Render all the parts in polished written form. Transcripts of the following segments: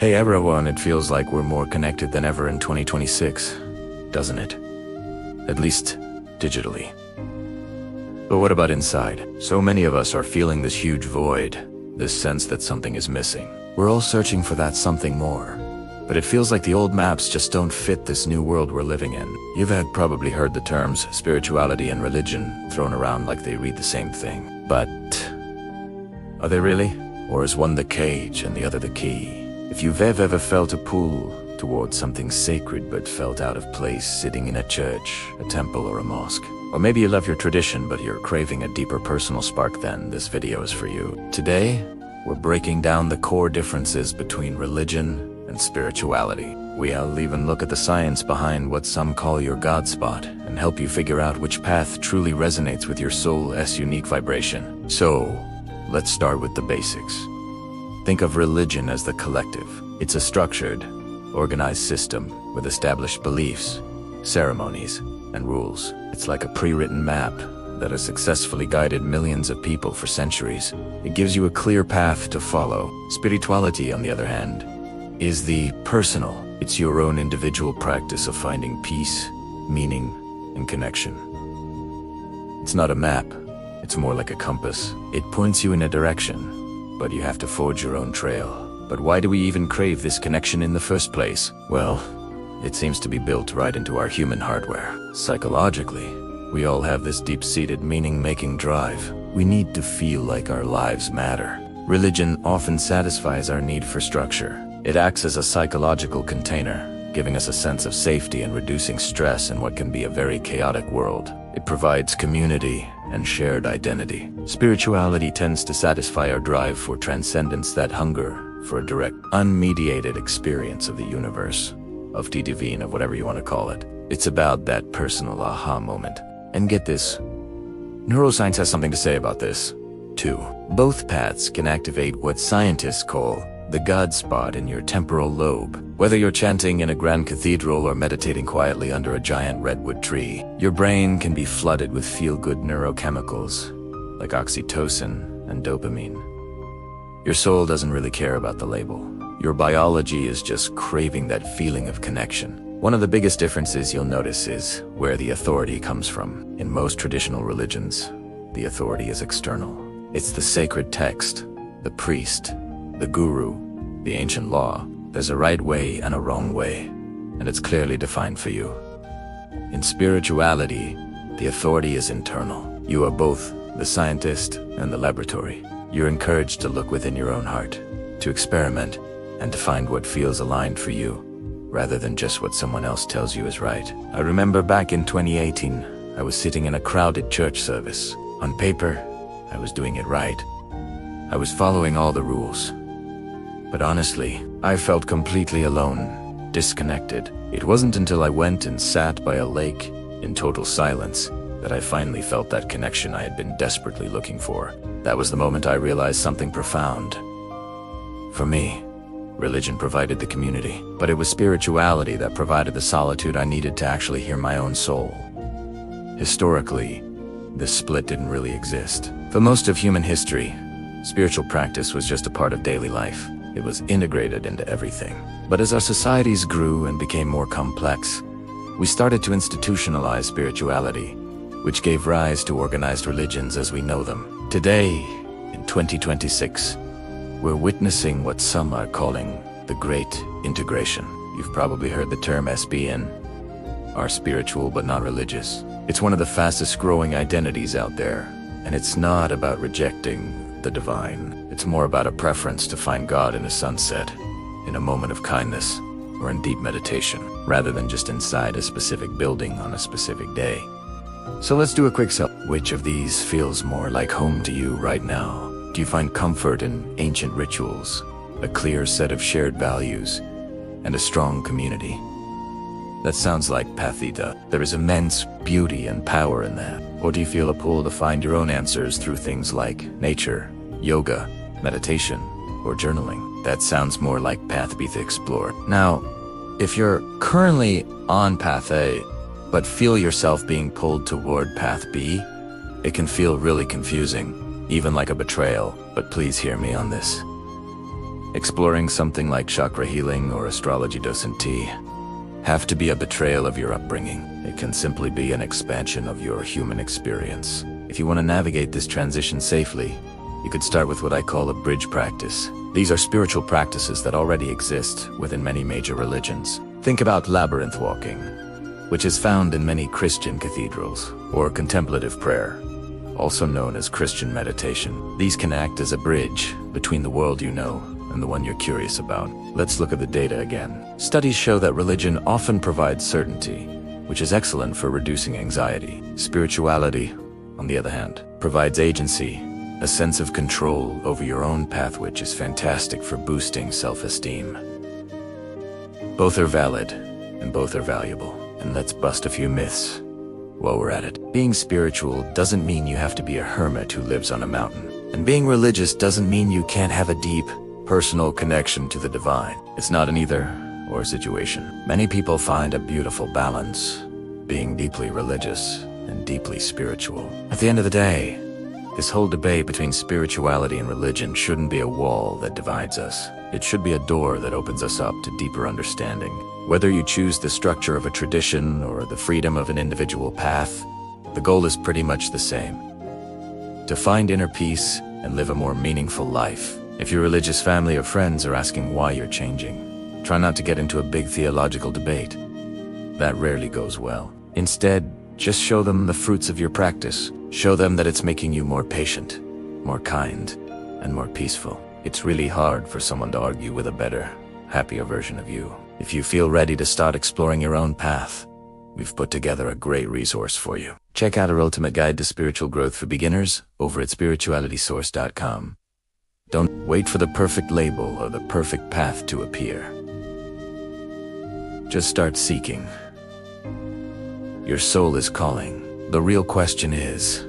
Hey everyone, it feels like we're more connected than ever in 2026, doesn't it? At least, digitally. But what about inside? So many of us are feeling this huge void, this sense that something is missing. We're all searching for that something more. But it feels like the old maps just don't fit this new world we're living in. You've probably heard the terms spirituality and religion thrown around like they read the same thing. But are they really? Or is one the cage and the other the key? If you've ever felt a pull towards something sacred but felt out of place sitting in a church, a temple, or a mosque, or maybe you love your tradition but you're craving a deeper personal spark, then this video is for you. Today, we're breaking down the core differences between religion and spirituality. We'll even look at the science behind what some call your God spot and help you figure out which path truly resonates with your soul's unique vibration. So, let's start with the basics. Think of religion as the collective. It's a structured, organized system with established beliefs, ceremonies, and rules. It's like a pre-written map that has successfully guided millions of people for centuries. It gives you a clear path to follow. Spirituality, on the other hand, is the personal. It's your own individual practice of finding peace, meaning, and connection. It's not a map. It's more like a compass. It points you in a direction, but you have to forge your own trail. But why do we even crave this connection in the first place? Well, it seems to be built right into our human hardware. Psychologically, we all have this deep-seated meaning-making drive. We need to feel like our lives matter. Religion often satisfies our need for structure. It acts as a psychological container, giving us a sense of safety and reducing stress in what can be a very chaotic world. It provides community and shared identity. Spirituality tends to satisfy our drive for transcendence, that hunger for a direct, unmediated experience of the universe, of the divine, of whatever you want to call it. It's about that personal aha moment. And get this, neuroscience has something to say about this, too. Both paths can activate what scientists call the God spot in your temporal lobe. Whether you're chanting in a grand cathedral or meditating quietly under a giant redwood tree, your brain can be flooded with feel-good neurochemicals like oxytocin and dopamine. Your soul doesn't really care about the label. Your biology is just craving that feeling of connection. One of the biggest differences you'll notice is where the authority comes from. In most traditional religions, the authority is external. It's the sacred text, the priest, the guru, the ancient law. There's a right way and a wrong way, and it's clearly defined for you. In spirituality, the authority is internal. You are both the scientist and the laboratory. You're encouraged to look within your own heart, to experiment, and to find what feels aligned for you, rather than just what someone else tells you is right. I remember back in 2018, I was sitting in a crowded church service. On paper, I was doing it right. I was following all the rules. But honestly, I felt completely alone, disconnected. It wasn't until I went and sat by a lake in total silence that I finally felt that connection I had been desperately looking for. That was the moment I realized something profound. For me, religion provided the community, but it was spirituality that provided the solitude I needed to actually hear my own soul. Historically, this split didn't really exist. For most of human history, spiritual practice was just a part of daily life. It was integrated into everything. But as our societies grew and became more complex, we started to institutionalize spirituality, which gave rise to organized religions as we know them. Today, in 2026, we're witnessing what some are calling the Great Integration. You've probably heard the term SBN, are spiritual but not religious. It's one of the fastest growing identities out there, and it's not about rejecting the divine. It's more about a preference to find God in a sunset, in a moment of kindness, or in deep meditation, rather than just inside a specific building on a specific day. So let's do a quick sell. Which of these feels more like home to you right now? Do you find comfort in ancient rituals, a clear set of shared values, and a strong community? That sounds like Pathita. There is immense beauty and power in that. Or do you feel a pull to find your own answers through things like nature, yoga, meditation, or journaling? That sounds more like Path B to explore. Now, if you're currently on Path A, but feel yourself being pulled toward Path B, it can feel really confusing, even like a betrayal, but please hear me on this. Exploring something like chakra healing or astrology doesn't have to be a betrayal of your upbringing. It can simply be an expansion of your human experience. If you want to navigate this transition safely, you could start with what I call a bridge practice. These are spiritual practices that already exist within many major religions. Think about labyrinth walking, which is found in many Christian cathedrals, or contemplative prayer, also known as Christian meditation. These can act as a bridge between the world you know and the one you're curious about. Let's look at the data again. Studies show that religion often provides certainty, which is excellent for reducing anxiety. Spirituality, on the other hand, provides agency, a sense of control over your own path, which is fantastic for boosting self-esteem. Both are valid, and both are valuable. And let's bust a few myths while we're at it. Being spiritual doesn't mean you have to be a hermit who lives on a mountain. And being religious doesn't mean you can't have a deep, personal connection to the divine. It's not an either-or situation. Many people find a beautiful balance, being deeply religious and deeply spiritual. At the end of the day, this whole debate between spirituality and religion shouldn't be a wall that divides us. It should be a door that opens us up to deeper understanding. Whether you choose the structure of a tradition or the freedom of an individual path, the goal is pretty much the same: to find inner peace and live a more meaningful life. If your religious family or friends are asking why you're changing, try not to get into a big theological debate. That rarely goes well. Instead, just show them the fruits of your practice. Show them that it's making you more patient, more kind, and more peaceful. It's really hard for someone to argue with a better, happier version of you. If you feel ready to start exploring your own path, we've put together a great resource for you. Check out our ultimate guide to spiritual growth for beginners over at spiritualitysource.com. Don't wait for the perfect label or the perfect path to appear. Just start seeking. Your soul is calling. The real question is,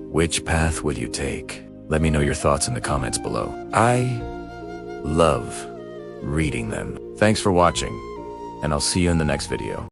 which path will you take? Let me know your thoughts in the comments below. I love reading them. Thanks for watching, and I'll see you in the next video.